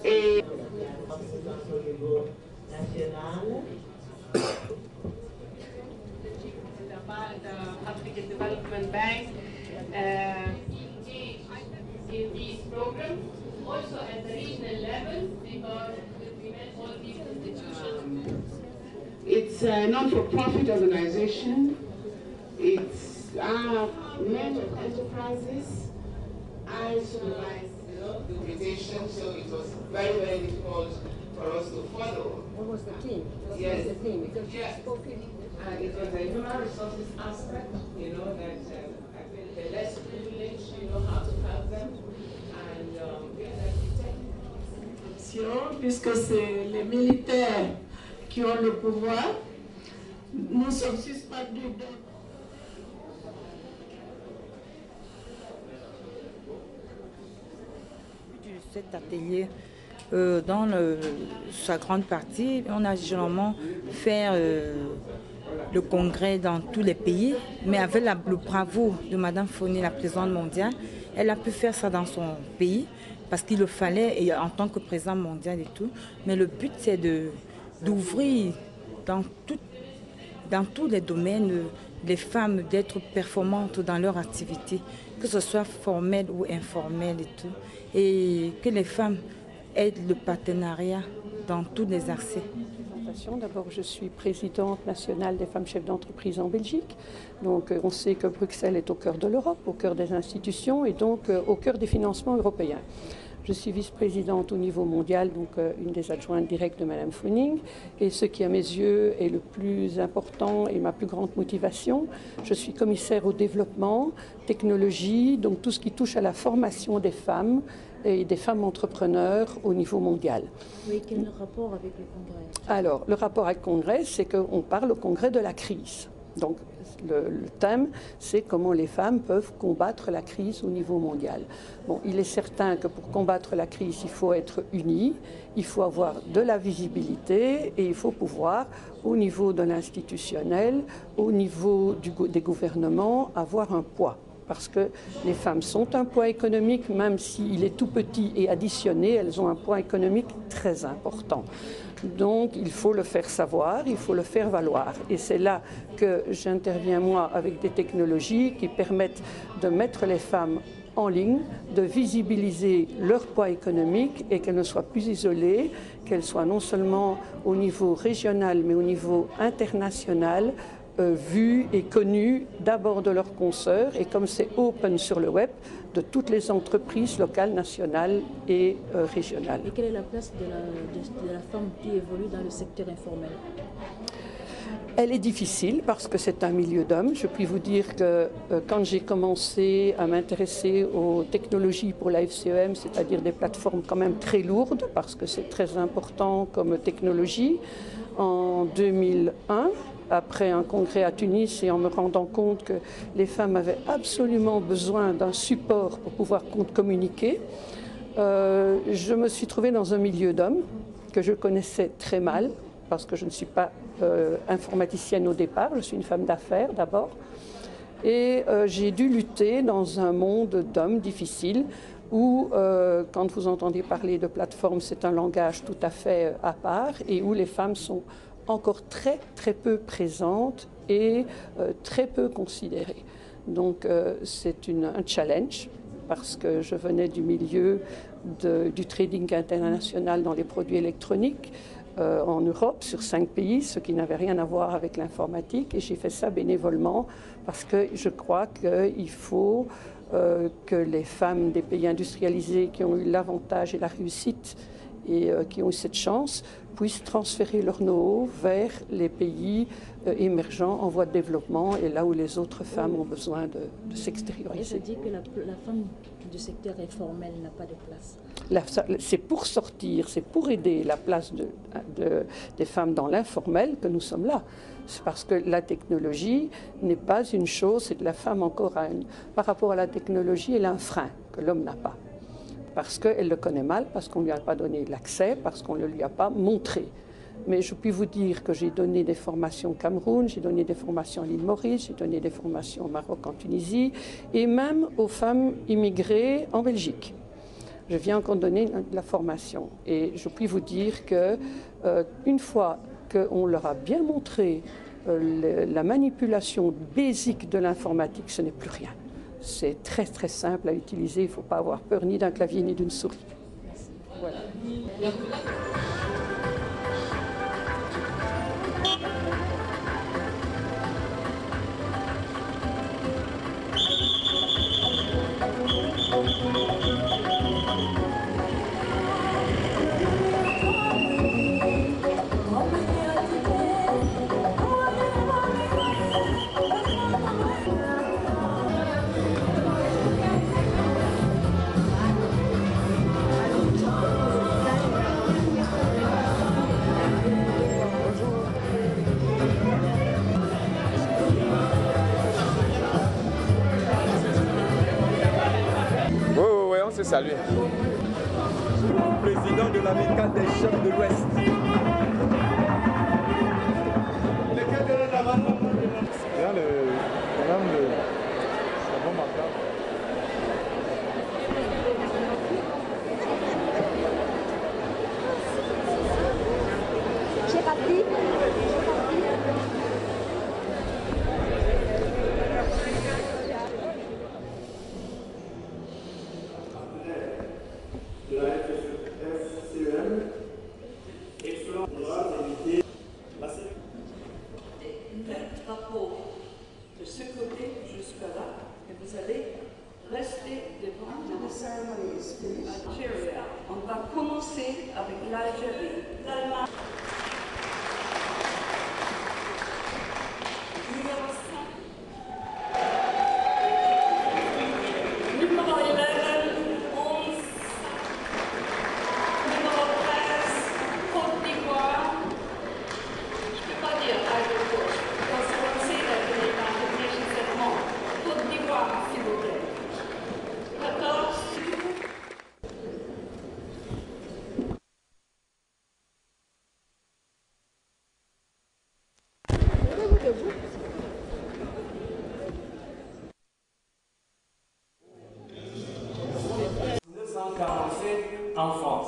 Et the African Development Bank engage in these programs, also at the regional level, because we met all these institutions. It's a non-for-profit organization. It's made of enterprises. I supervise the invitation, so it was very, very difficult for us to follow. What was the theme? Yes. What was the theme? Because yes. you spoke in It was a human resources aspect, you know, that I feel the less privileged, you know, how to help them. And puisque c'est les militaires qui ont le pouvoir, nous sommes suspendus de... Cet atelier, dans sa grande partie, on a généralement fait le congrès dans tous les pays, mais avec le bravo de Madame Foney, la présidente mondiale, elle a pu faire ça dans son pays parce qu'il le fallait et en tant que présidente mondiale et tout. Mais le but, c'est d'ouvrir dans tous les domaines les femmes d'être performantes dans leur activité, que ce soit formel ou informel et tout, et que les femmes aident le partenariat dans tous les accès. D'abord, je suis présidente nationale des femmes chefs d'entreprise en Belgique. Donc, on sait que Bruxelles est au cœur de l'Europe, au cœur des institutions et donc au cœur des financements européens. Je suis vice-présidente au niveau mondial, donc une des adjointes directes de Madame Fonning. Et ce qui, à mes yeux, est le plus important et ma plus grande motivation, je suis commissaire au développement, technologie, donc tout ce qui touche à la formation des femmes et des femmes entrepreneurs au niveau mondial. Oui, quel est le rapport avec le Congrès? Alors, le rapport avec le Congrès, c'est qu'on parle au Congrès de la crise. Donc, le thème, c'est comment les femmes peuvent combattre la crise au niveau mondial. Bon, il est certain que pour combattre la crise, il faut être unis, il faut avoir de la visibilité et il faut pouvoir, au niveau de l'institutionnel, au niveau des gouvernements, avoir un poids. Parce que les femmes sont un poids économique, même s'il est tout petit et additionné, elles ont un poids économique très important. Donc il faut le faire savoir, il faut le faire valoir. Et c'est là que j'interviens moi avec des technologies qui permettent de mettre les femmes en ligne, de visibiliser leur poids économique et qu'elles ne soient plus isolées, qu'elles soient non seulement au niveau régional mais au niveau international, vues et connues d'abord de leurs consoeurs et comme c'est open sur le web, de toutes les entreprises locales, nationales et régionales. Et quelle est la place de la femme qui évolue dans le secteur informel? Elle est difficile parce que c'est un milieu d'hommes. Je puis vous dire que quand j'ai commencé à m'intéresser aux technologies pour la FCEM, c'est-à-dire des plateformes quand même très lourdes parce que c'est très important comme technologie, en 2001, après un congrès à Tunis et en me rendant compte que les femmes avaient absolument besoin d'un support pour pouvoir communiquer, je me suis trouvée dans un milieu d'hommes que je connaissais très mal parce que je ne suis pas informaticienne au départ, je suis une femme d'affaires d'abord. Et j'ai dû lutter dans un monde d'hommes difficile où, quand vous entendez parler de plateformes, c'est un langage tout à fait à part et où les femmes sont encore très peu présentes et très peu considérées. Donc c'est un challenge parce que je venais du milieu du trading international dans les produits électroniques en Europe, sur 5 pays, ce qui n'avait rien à voir avec l'informatique. Et j'ai fait ça bénévolement parce que je crois qu'il faut que les femmes des pays industrialisés qui ont eu l'avantage et la réussite et qui ont eu cette chance puissent transférer leur know-how vers les pays émergents en voie de développement et là où les autres femmes ont besoin de s'extérioriser. Et ça dit que la femme du secteur informel n'a pas de place. C'est pour sortir, c'est pour aider la place des femmes dans l'informel que nous sommes là. C'est parce que la technologie n'est pas une chose, c'est que la femme encore par rapport à la technologie, elle a un frein que l'homme n'a pas. Parce qu'elle le connaît mal, parce qu'on ne lui a pas donné l'accès, parce qu'on ne lui a pas montré. Mais je puis vous dire que j'ai donné des formations au Cameroun, j'ai donné des formations à l'île Maurice, j'ai donné des formations au Maroc, en Tunisie, et même aux femmes immigrées en Belgique. Je viens encore donner de la formation. Et je puis vous dire que une fois qu'on leur a bien montré la manipulation basique de l'informatique, ce n'est plus rien. C'est très très simple à utiliser, il ne faut pas avoir peur ni d'un clavier ni d'une souris. Voilà. Se saluer. Président de l'amicale des chefs de l'Ouest. Là, le programme de savon macabre. J'ai parti. De ce côté jusque-là, et vous allez rester devant l'Algérie. On va commencer avec l'Algérie. Numéro 5. Numéro 11. Numéro 13. Côte d'Ivoire. Je ne peux pas dire Ivory Coast. Côte d'Ivoire, s'il vous plaît. 14. En France.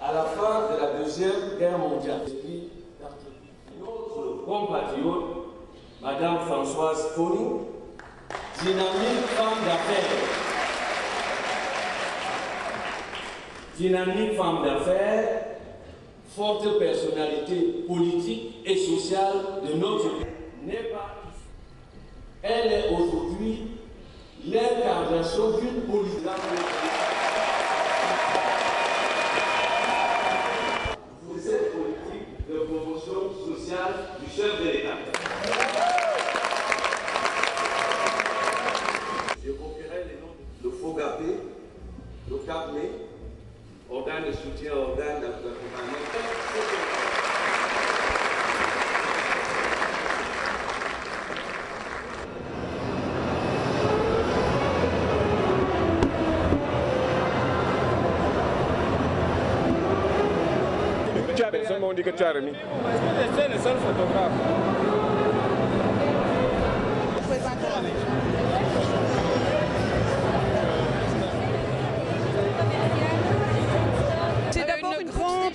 À la fin de la Deuxième Guerre mondiale, notre compatriote, Madame Françoise Pauling, dynamique femme d'affaires. Dynamique femme d'affaires, forte personnalité politique et sociale de notre pays, n'est pas ici. Elle est aujourd'hui l'incarnation d'une politique. Pour cette politique de promotion sociale du chef de l'État. J'évoquerai les noms de FOGAPé, de CAPME, organe de soutien, organe d'accompagnement. Seulement on dit que tu as remis. C'est le seul photographe. C'est d'abord une grande...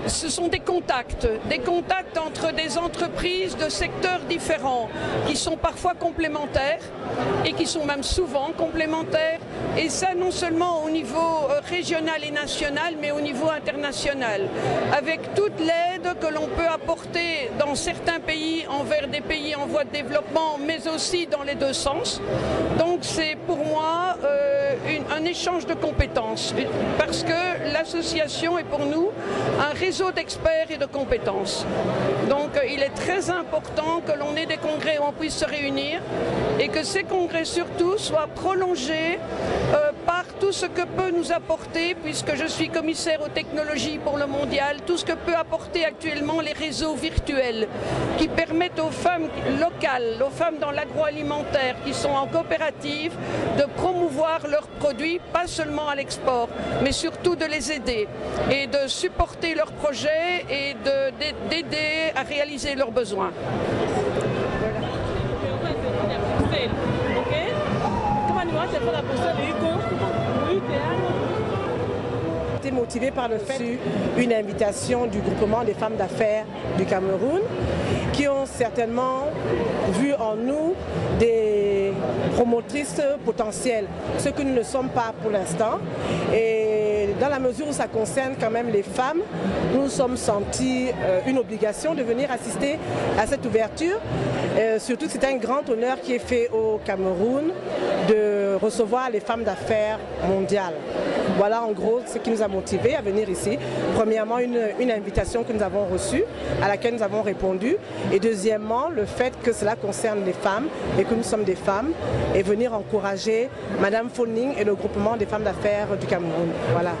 ce sont des contacts entre des entreprises de secteurs différents qui sont parfois complémentaires et qui sont même souvent complémentaires. Et ça non seulement au niveau régional et national, mais au niveau international. Avec toute l'aide que l'on peut apporter dans certains pays envers des pays en voie de développement, mais aussi dans les deux sens. Donc c'est pour moi un échange de compétences, parce que l'association est pour nous un réseau d'experts et de compétences. Donc il est très important que l'on ait des congrès où on puisse se réunir et que ces congrès surtout soient prolongés par tout ce que peut nous apporter, puisque je suis commissaire aux technologies pour le mondial, tout ce que peut apporter actuellement les réseaux virtuels qui permettent aux femmes locales, aux femmes dans l'agroalimentaire qui sont en coopérative de promouvoir leurs produits, pas seulement à l'export, mais surtout de les aider et de supporter leurs projets et d'aider à réaliser leurs besoins. Voilà. J'étais motivée par le fait une invitation du groupement des femmes d'affaires du Cameroun qui ont certainement vu en nous des promotrices potentielles, ce que nous ne sommes pas pour l'instant. Et dans la mesure où ça concerne quand même les femmes, nous nous sommes sentis une obligation de venir assister à cette ouverture. Surtout c'est un grand honneur qui est fait au Cameroun de recevoir les femmes d'affaires mondiales. Voilà en gros ce qui nous a motivés à venir ici. Premièrement, une invitation que nous avons reçue, à laquelle nous avons répondu. Et deuxièmement, le fait que cela concerne les femmes et que nous sommes des femmes. Et venir encourager Madame Phoning et le groupement des femmes d'affaires du Cameroun. Voilà.